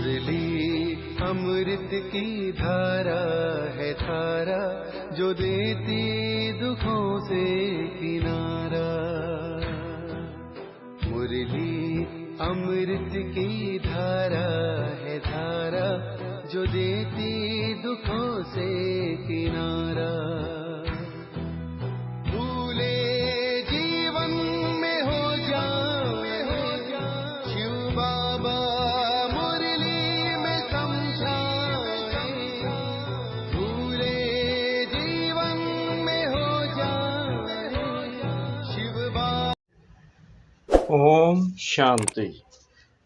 मुरली अमृत की धारा है धारा, जो देती दुखों से किनारा। मुरली अमृत की धारा है धारा, जो देती दुखों से किनारा। भूले जीवन में हो जाए शिव बाबा मुरली में समझाए। भूले जीवन में हो जाए शिव बाबा। ओम शांति।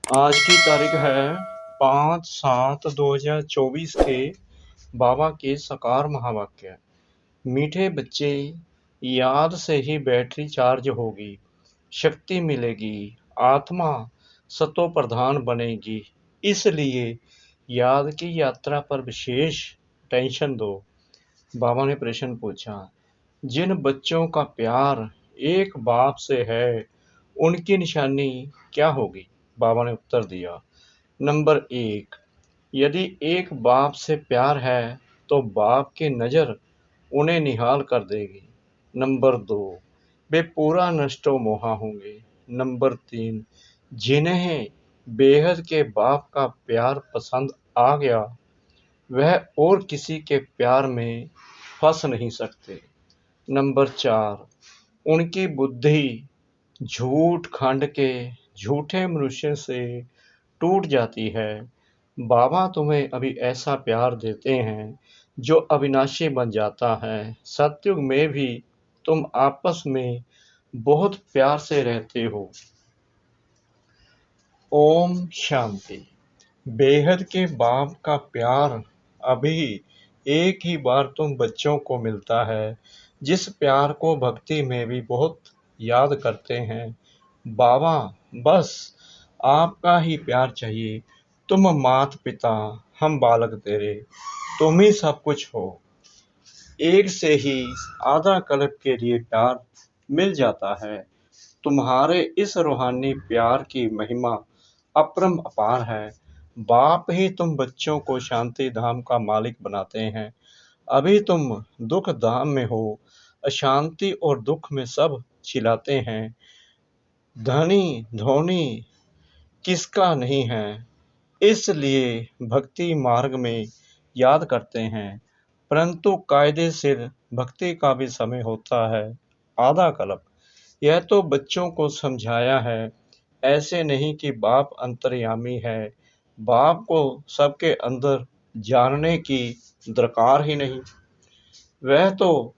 आज की तारीख है 5/7/2024 के बाबा के साकार महावाक्य। मीठे बच्चे, याद से ही बैटरी चार्ज होगी, शक्ति मिलेगी, आत्मा सतो प्रधान बनेगी। इसलिए याद की यात्रा पर विशेष टेंशन दो। बाबा ने प्रश्न पूछा, जिन बच्चों का प्यार एक बाप से है उनकी निशानी क्या होगी? बाबा ने उत्तर दिया, नंबर 1, यदि एक बाप से प्यार है तो बाप की नज़र उन्हें निहाल कर देगी। नंबर 2, वे पूरा नष्टो मोहा होंगे। नंबर 3, जिन्हें बेहद के बाप का प्यार पसंद आ गया वह और किसी के प्यार में फंस नहीं सकते। नंबर 4, उनकी बुद्धि झूठ खंड के झूठे मनुष्य से टूट जाती है। बाबा तुम्हें अभी ऐसा प्यार देते हैं जो अविनाशी बन जाता है। सतयुग में भी तुम आपस में बहुत प्यार से रहते हो। ओम शांति। बेहद के बाप का प्यार अभी एक ही बार तुम बच्चों को मिलता है, जिस प्यार को भक्ति में भी बहुत याद करते हैं। बाबा बस आपका ही प्यार चाहिए। तुम मात पिता, हम बालक तेरे, तुम ही सब कुछ हो। एक से ही आधा कल्प के लिए प्यार मिल जाता है। तुम्हारे इस रूहानी प्यार की महिमा अपरम अपार है। बाप ही तुम बच्चों को शांति धाम का मालिक बनाते हैं। अभी तुम दुख धाम में हो, अशांति और दुख में सब चिल्लाते हैं। धनी धोनी किसका नहीं है, इसलिए भक्ति मार्ग में याद करते हैं। परंतु कायदे सिर भक्ति का भी समय होता है, आधा कल्प। यह तो बच्चों को समझाया है, ऐसे नहीं कि बाप अंतर्यामी है। बाप को सबके अंदर जानने की दरकार ही नहीं। वह तो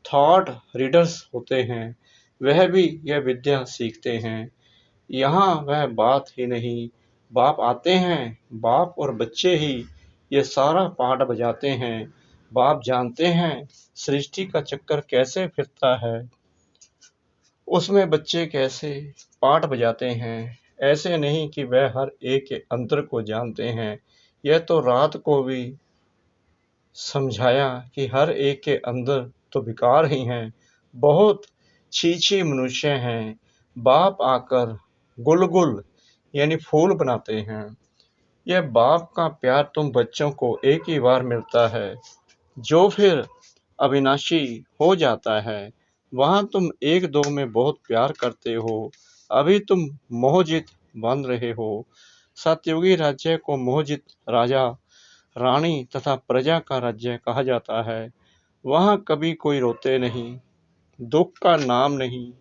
थॉट रीडर्स होते हैं, वह भी यह विद्या सीखते हैं। यहाँ वह बात ही नहीं। बाप आते हैं, बाप और बच्चे ही ये सारा पाठ बजाते हैं। बाप जानते हैं सृष्टि का चक्कर कैसे फिरता है, उसमें बच्चे कैसे पाठ बजाते हैं। ऐसे नहीं कि वह हर एक के अंतर को जानते हैं। यह तो रात को भी समझाया कि हर एक के अंदर तो विकार ही हैं, बहुत छीछी मनुष्य हैं। बाप आकर गुलगुल यानी फूल बनाते हैं। यह बाप का प्यार तुम बच्चों को एक ही बार मिलता है, जो फिर अविनाशी हो जाता है। वहाँ तुम एक दो में बहुत प्यार करते हो। अभी तुम मोहजित बन रहे हो। सतयुगी राज्य को मोहजित राजा रानी तथा प्रजा का राज्य कहा जाता है। वहाँ कभी कोई रोते नहीं, दुख का नाम नहीं।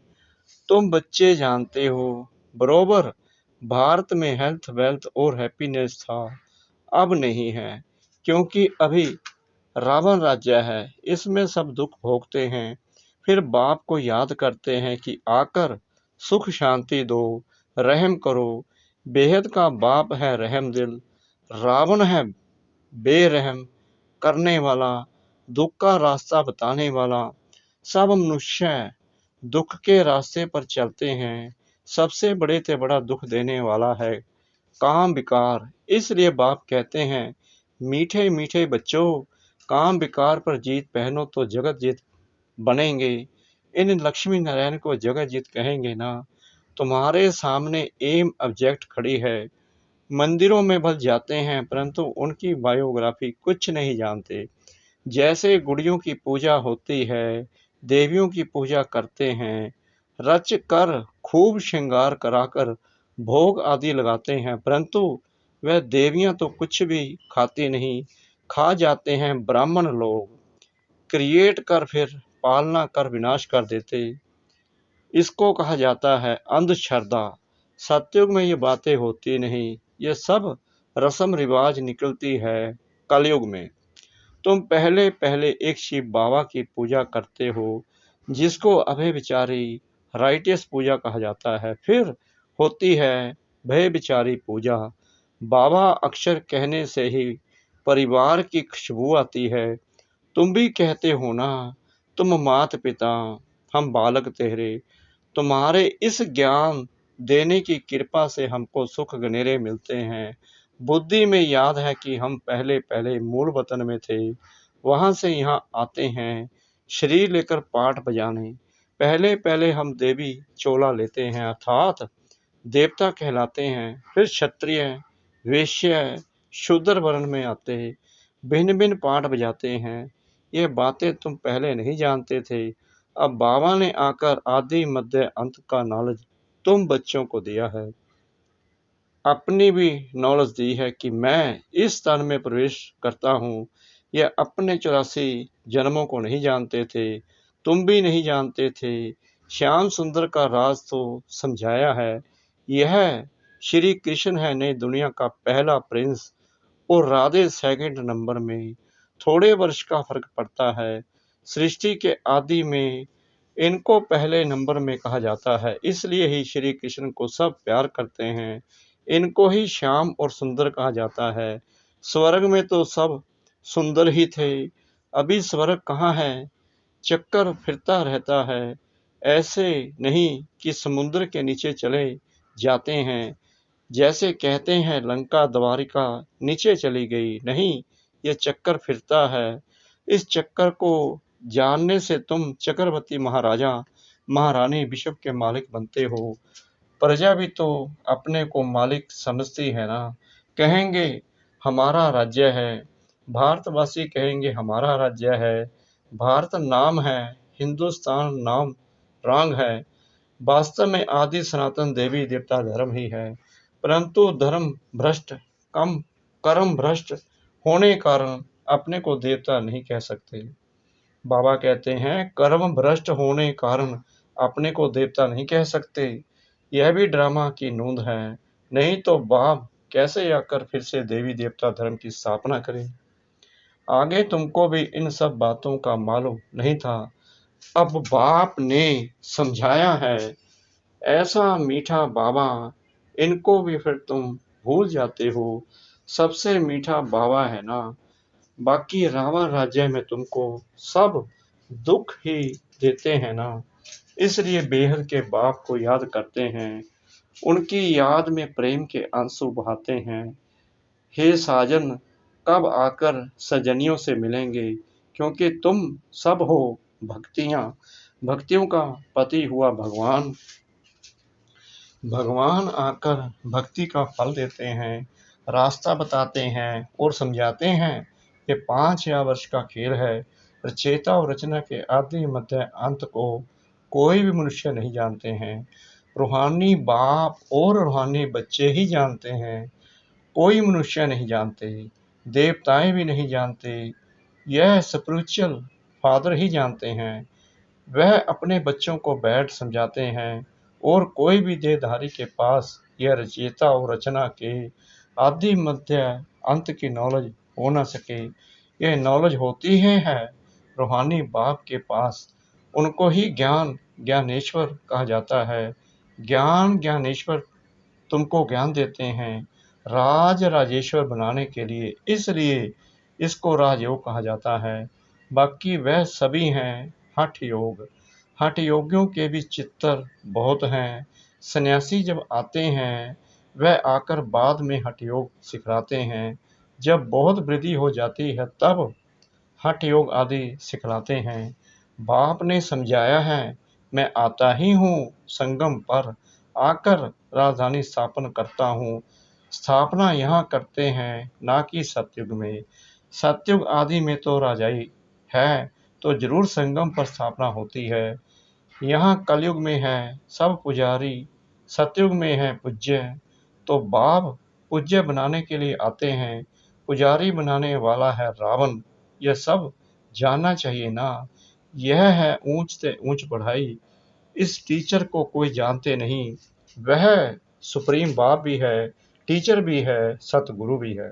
तुम बच्चे जानते हो, बरोबर भारत में हेल्थ वेल्थ और हैप्पीनेस था, अब नहीं है, क्योंकि अभी रावण राज्य है। इसमें सब दुख भोगते हैं, फिर बाप को याद करते हैं कि आकर सुख शांति दो, रहम करो। बेहद का बाप है रहम दिल, रावण है बेरहम करने वाला, दुख का रास्ता बताने वाला। सब मनुष्य दुख के रास्ते पर चलते हैं। सबसे बड़े से बड़ा दुख देने वाला है काम विकार। इसलिए बाप कहते हैं, मीठे मीठे बच्चों, काम विकार पर जीत पहनो तो जगत जीत बनेंगे। इन लक्ष्मी नारायण को जगत जीत कहेंगे ना। तुम्हारे सामने एम ऑब्जेक्ट खड़ी है, मंदिरों में बस जाते हैं परंतु उनकी बायोग्राफी कुछ नहीं जानते। जैसे गुड़ियों की पूजा होती है, देवियों की पूजा करते हैं, रच कर खूब श्रृंगार कराकर भोग आदि लगाते हैं, परंतु वह देवियां तो कुछ भी खाती नहीं, खा जाते हैं ब्राह्मण लोग, क्रिएट कर फिर पालना कर विनाश कर देते। इसको कहा जाता है अंधश्रद्धा। सतयुग में ये बातें होती नहीं, ये सब रस्म रिवाज निकलती है कलयुग में। तुम पहले पहले एक शिव बाबा की पूजा करते हो, जिसको अभय विचारी राइटियस पूजा कहा जाता है। फिर होती है भय विचारी पूजा। बाबा अक्षर कहने से ही परिवार की खुशबू आती है। तुम भी कहते हो ना, तुम मात पिता, हम बालक तेरे, तुम्हारे इस ज्ञान देने की कृपा से हमको सुख गनेरे मिलते हैं। बुद्धि में याद है कि हम पहले पहले मूल वतन में थे, वहां से यहाँ आते हैं शरीर लेकर पाठ बजाने। पहले पहले हम देवी चोला लेते हैं, अर्थात देवता कहलाते हैं। फिर क्षत्रिय, वैश्य, शूद्र वर्ण में आते हैं, भिन्न भिन्न पाठ बजाते हैं। ये बातें तुम पहले नहीं जानते थे। अब बाबा ने आकर आदि मध्य अंत का नॉलेज तुम बच्चों को दिया है। अपनी भी नॉलेज दी है कि मैं इस तन में प्रवेश करता हूँ। यह अपने 84 जन्मों को नहीं जानते थे, तुम भी नहीं जानते थे। श्याम सुंदर का राज तो समझाया है। यह श्री कृष्ण है नई दुनिया का पहला प्रिंस, और राधे सेकंड नंबर में। थोड़े वर्ष का फर्क पड़ता है। सृष्टि के आदि में इनको पहले नंबर में कहा जाता है, इसलिए ही श्री कृष्ण को सब प्यार करते हैं। इनको ही श्याम और सुंदर कहा जाता है। स्वर्ग में तो सब सुंदर ही थे, अभी स्वर्ग कहाँ है, चक्कर फिरता रहता है। ऐसे नहीं कि समुद्र के नीचे चले जाते हैं, जैसे कहते हैं लंका द्वारिका नीचे चली गई, नहीं, ये चक्कर फिरता है। इस चक्कर को जानने से तुम चक्रवर्ती महाराजा महारानी विश्व के मालिक बनते हो। प्रजा भी तो अपने को मालिक समझती है ना। कहेंगे हमारा राज्य है, भारतवासी कहेंगे हमारा राज्य है। भारत नाम है, हिंदुस्तान नाम रांग है। वास्तव में आदि सनातन देवी देवता धर्म ही है, परंतु धर्म भ्रष्ट कम कर्म भ्रष्ट होने कारण अपने को देवता नहीं कह सकते। बाबा कहते हैं कर्म भ्रष्ट होने कारण अपने को देवता नहीं कह सकते। यह भी ड्रामा की नूंद है, नहीं तो बाप कैसे आकर फिर से देवी देवता धर्म की स्थापना करें। आगे तुमको भी इन सब बातों का मालूम नहीं था, अब बाप ने समझाया है। ऐसा मीठा बाबा, इनको भी फिर तुम भूल जाते हो। सबसे मीठा बाबा है ना, बाकी रावण राज्य में तुमको सब दुख ही देते हैं ना। इसलिए बेहद के बाप को याद करते हैं, उनकी याद में प्रेम के आंसू बहाते हैं। हे साजन, कब आकर सजनियों से मिलेंगे, क्योंकि तुम सब हो भक्तियों का पति हुआ भगवान। भगवान आकर भक्ति का फल देते हैं, रास्ता बताते हैं और समझाते हैं। ये 5000 वर्ष का खेल है। रचयिता और रचना के आदि मध्य अंत को कोई भी मनुष्य नहीं जानते हैं। रूहानी बाप और रूहानी बच्चे ही जानते हैं, कोई मनुष्य नहीं जानते, देवताएं भी नहीं जानते। यह स्पिरिचुअल फादर ही जानते हैं। वह अपने बच्चों को बैठ समझाते हैं, और कोई भी देहधारी के पास यह रचयिता और रचना के आदि मध्य अंत की नॉलेज हो ना सके। यह नॉलेज होती है रूहानी बाप के पास। उनको ही ज्ञान ज्ञानेश्वर कहा जाता है। ज्ञान ज्ञानेश्वर तुमको ज्ञान देते हैं राज राजेश्वर बनाने के लिए, इसलिए इसको राजयोग कहा जाता है। बाकी वह सभी हैं हठ योग। हठ योगियों के भी चित्तर बहुत हैं। सन्यासी जब आते हैं, वह आकर बाद में हठ योग सिखलाते हैं। जब बहुत वृद्धि हो जाती है तब हठ योग आदि सिखलाते हैं। बाप ने समझाया है, मैं आता ही हूँ संगम पर, आकर राजधानी स्थापन करता हूँ। स्थापना यहाँ करते हैं, ना कि सतयुग में। सतयुग आदि में तो राजाई है, तो जरूर संगम पर स्थापना होती है। यहाँ कलयुग में है सब पुजारी, सतयुग में है पूज्य। तो बाप पूज्य बनाने के लिए आते हैं, पुजारी बनाने वाला है रावण। यह सब जानना चाहिए ना। यह है ऊंच से ऊंच पढ़ाई। इस टीचर को कोई जानते नहीं। वह सुप्रीम बाप भी है, टीचर भी है, सतगुरु भी है।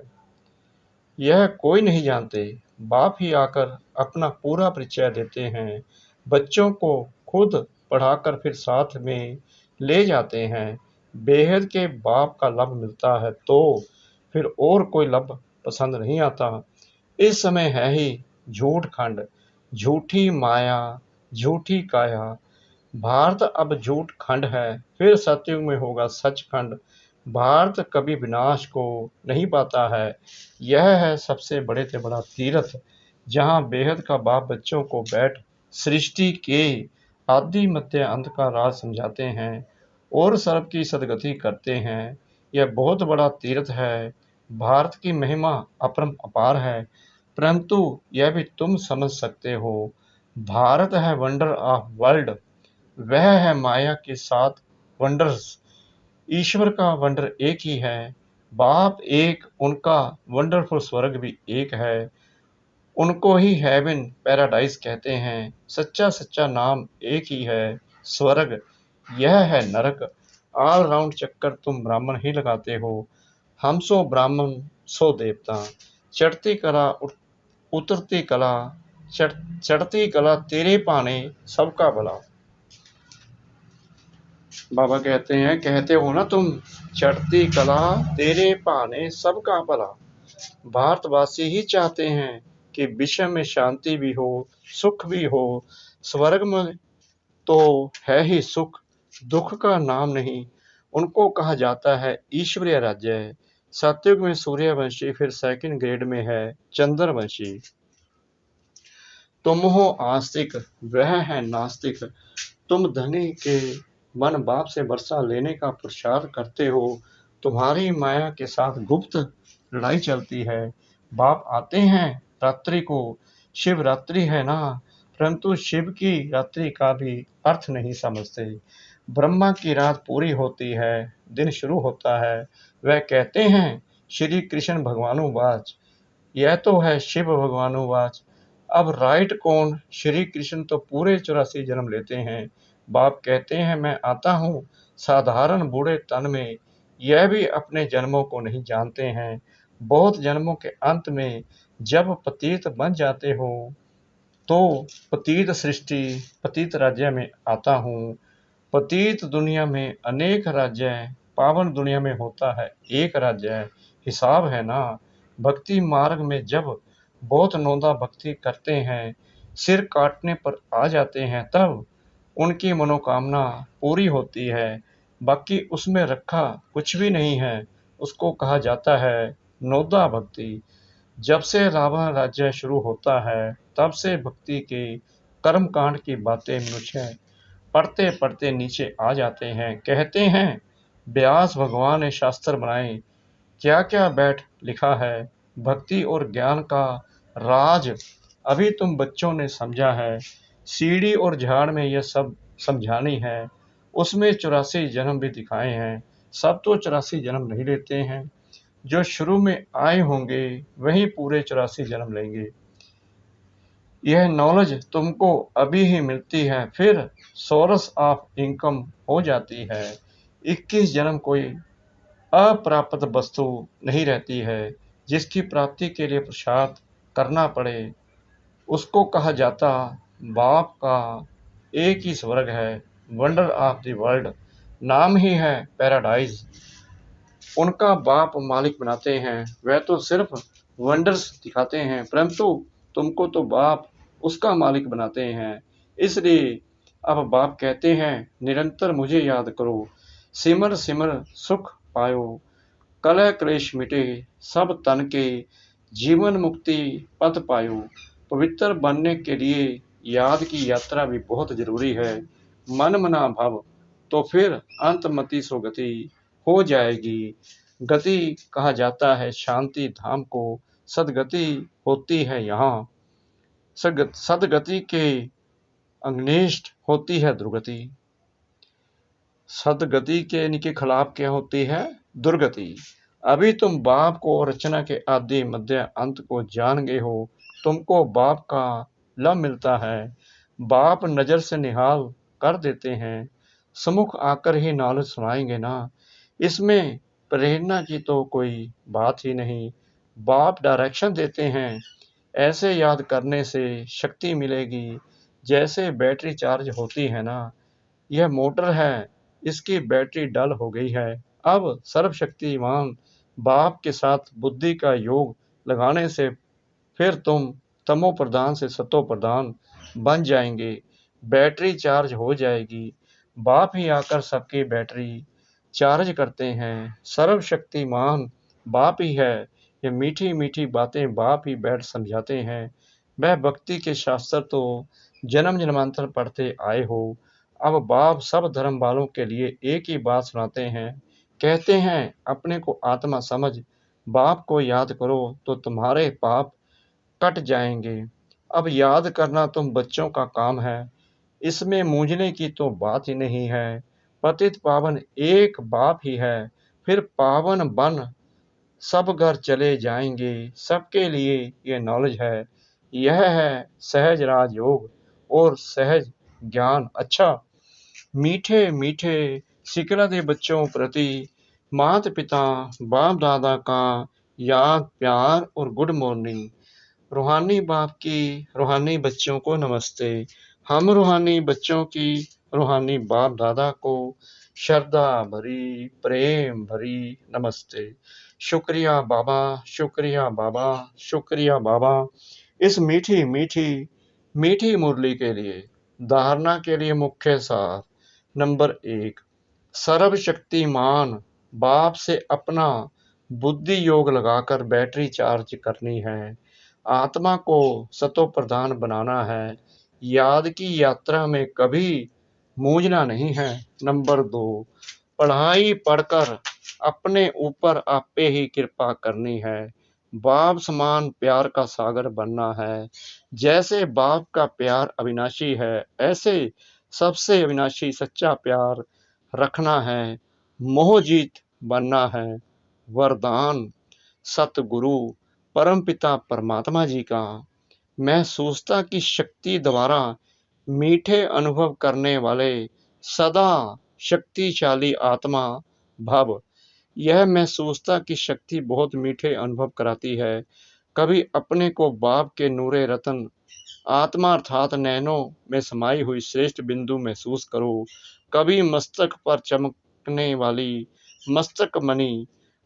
यह कोई नहीं जानते। बाप ही आकर अपना पूरा परिचय देते हैं। बच्चों को खुद पढ़ाकर फिर साथ में ले जाते हैं। बेहद के बाप का लब मिलता है तो फिर और कोई लब पसंद नहीं आता। इस समय है ही झूठ खंड, झूठी माया, झूठी काया। भारत अब झूठ खंड है, फिर सतयुग में होगा सचखंड। भारत कभी विनाश को नहीं पाता है। यह है सबसे बड़े से बड़ा तीर्थ, जहाँ बेहद का बाप बच्चों को बैठ सृष्टि के आदि मध्य अंत का राज समझाते हैं और सर्व की सदगति करते हैं। यह बहुत बड़ा तीर्थ है। भारत की महिमा अपरम अपार है, परंतु यह भी तुम समझ सकते हो। भारत है वंडर ऑफ वर्ल्ड। वह है माया के साथ वंडर्स। ईश्वर का वंडर एक ही है। बाप एक, उनका वंडरफुल स्वर्ग भी एक है। उनको ही हेवन पैराडाइज कहते हैं। सच्चा सच्चा नाम एक ही है, स्वर्ग। यह है नरक। ऑल राउंड चक्कर तुम ब्राह्मण ही लगाते हो। हम सो ब्राह्मण सो देवता। चढ़ती कला उतरती कला, चढ़ती कला तेरे पाने सबका भला। बाबा कहते हो ना तुम, चढ़ती कला तेरे पाने सबका भला। भारतवासी ही चाहते हैं कि विश्व में शांति भी हो, सुख भी हो। स्वर्ग में तो है ही सुख, दुख का नाम नहीं। उनको कहा जाता है ईश्वरीय राज्य। सतयुग में सूर्यवंशी, फिर सेकंड ग्रेड में है चंद्रवंशी। तुम हो आस्तिक, वह है नास्तिक। तुम धनी के मन बाप से वर्षा लेने का प्रचार करते हो। तुम्हारी माया के साथ गुप्त लड़ाई चलती है। बाप आते हैं रात्रि को, शिवरात्रि है ना, परंतु शिव की रात्रि का भी अर्थ नहीं समझते। ब्रह्मा की रात पूरी होती है, दिन शुरू होता है। वह कहते हैं श्री कृष्ण भगवानुवाच। यह तो है शिव भगवानुवाच। अब राइट कौन? श्री कृष्ण तो पूरे 84 जन्म लेते हैं। बाप कहते हैं मैं आता हूँ साधारण बूढ़े तन में। यह भी अपने जन्मों को नहीं जानते हैं। बहुत जन्मों के अंत में जब पतित बन जाते हो तो पतित सृष्टि, पतित राज्य में आता हूँ। पतित दुनिया में अनेक राज्य हैं, पावन दुनिया में होता है एक राज्य है। हिसाब है ना। भक्ति मार्ग में जब बहुत नौंदा भक्ति करते हैं, सिर काटने पर आ जाते हैं, तब उनकी मनोकामना पूरी होती है। बाकी उसमें रखा कुछ भी नहीं है। उसको कहा जाता है नौदा भक्ति। जब से रावण राज्य शुरू होता है, तब से भक्ति के कर्म कांड की बातें मनुष्य पढ़ते पढ़ते नीचे आ जाते हैं। कहते हैं व्यास भगवान ने शास्त्र बनाए, क्या क्या बैठ लिखा है। भक्ति और ज्ञान का राज अभी तुम बच्चों ने समझा है। सीढ़ी और झाड़ में यह सब समझानी है। उसमें 84 जन्म भी दिखाए हैं। सब तो 84 जन्म नहीं लेते हैं। जो शुरू में आए होंगे वही पूरे 84 जन्म लेंगे। यह नॉलेज तुमको अभी ही मिलती है, फिर सोर्स ऑफ इनकम हो जाती है। 21 जन्म कोई अप्राप्त वस्तु नहीं रहती है। जिसकी प्राप्ति के लिए पुरुषार्थ करना पड़े, उसको कहा जाता बाप का एक ही स्वर्ग है, वंडर ऑफ द वर्ल्ड। नाम ही है पैराडाइज। उनका बाप मालिक बनाते हैं। वह तो सिर्फ वंडर्स दिखाते हैं, परंतु तुमको तो बाप उसका मालिक बनाते हैं। इसलिए अब बाप कहते हैं निरंतर मुझे याद करो, सिमर सिमर सुख पायो, कलह क्लेश मिटे सब तन के, जीवन मुक्ति पथ पायो। पवित्र बनने के लिए याद की यात्रा भी बहुत जरूरी है। मन मना भव तो फिर अंतमति सुगति हो जाएगी। गति कहा जाता है शांति धाम को, सदगति होती है यहाँ। सदगति के अग्निष्ठ होती है दुर्गति। सदगति के खिलाफ क्या होती है? दुर्गति। अभी तुम बाप को और रचना के आदि मध्य अंत को जान गए हो। तुमको बाप का लाभ मिलता है। बाप नजर से निहाल कर देते हैं, सम्मुख आकर ही नॉलेज सुनाएंगे ना। इसमें प्रेरणा की तो कोई बात ही नहीं। बाप डायरेक्शन देते हैं। ऐसे याद करने से शक्ति मिलेगी। जैसे बैटरी चार्ज होती है ना, यह मोटर है, इसकी बैटरी डल हो गई है। अब सर्वशक्तिमान बाप के साथ बुद्धि का योग लगाने से फिर तुम तमो प्रधान से सतो प्रधान बन जाएंगे। बैटरी चार्ज हो जाएगी। बाप ही आकर सबकी बैटरी चार्ज करते हैं। सर्वशक्तिमान बाप ही है। ये मीठी मीठी बातें बाप ही बैठ समझाते हैं। वह भक्ति के शास्त्र तो जन्म जन्मांतर पढ़ते आए हो। अब बाप सब धर्म वालों के लिए एक ही बात सुनाते हैं। कहते हैं अपने को आत्मा समझ, बाप को याद करो तो तुम्हारे पाप कट जाएंगे। अब याद करना तुम बच्चों का काम है, इसमें मूंझने की तो बात ही नहीं है। पतित पावन एक बाप ही है, फिर पावन बन सब घर चले जाएंगे। सबके लिए ये नॉलेज है। यह है सहज राजयोग और सहज ज्ञान। अच्छा, मीठे मीठे सिकला दे बच्चों प्रति माता पिता बाप दादा का याद प्यार और गुड मॉर्निंग। रूहानी बाप की रूहानी बच्चों को नमस्ते। हम रूहानी बच्चों की रूहानी बाप दादा को श्रद्धा भरी प्रेम भरी नमस्ते। शुक्रिया बाबा, शुक्रिया बाबा, शुक्रिया बाबा। इस मीठी मीठी मीठी मुरली के लिए धारणा के लिए मुख्य सार नंबर 1, सर्वशक्तिमान बाप से अपना बुद्धि योग लगाकर बैटरी चार्ज करनी है। आत्मा को सतो प्रधान बनाना है। याद की यात्रा में कभी मूझना नहीं है। नंबर 2, पढ़ाई पढ़कर अपने ऊपर आपे ही कृपा करनी है। बाप समान प्यार का सागर बनना है। जैसे बाप का प्यार अविनाशी है, ऐसे सबसे अविनाशी सच्चा प्यार रखना है। मोह जीत बनना है। वरदान सतगुरु परमपिता परमात्मा जी का महसूसता की शक्ति द्वारा मीठे अनुभव करने वाले सदा शक्तिशाली आत्मा भव। यह महसूसता की शक्ति बहुत मीठे अनुभव कराती है। कभी अपने को बाप के नूरे रतन आत्मा अर्थात नैनों में समाई हुई श्रेष्ठ बिंदु महसूस करो। कभी मस्तक पर चमकने वाली मस्तक मणि,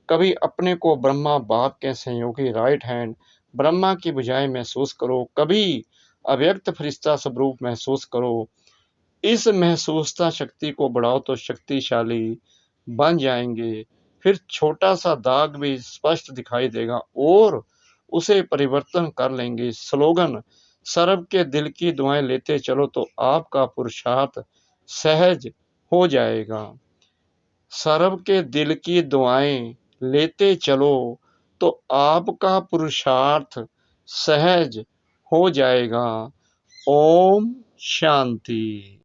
कभी अपने को ब्रह्मा बाप के सहयोगी राइट हैंड ब्रह्मा की बजाय महसूस करो। कभी अव्यक्त फरिश्ता स्वरूप महसूस करो। इस महसूसता शक्ति को बढ़ाओ तो शक्तिशाली बन जाएंगे। फिर छोटा सा दाग भी स्पष्ट दिखाई देगा और उसे परिवर्तन कर लेंगे। स्लोगन सर्व के दिल की दुआएं लेते चलो तो आपका पुरुषार्थ सहज हो जाएगा। सर्व के दिल की दुआएं लेते चलो तो आपका पुरुषार्थ सहज हो जाएगा। ओम शांति।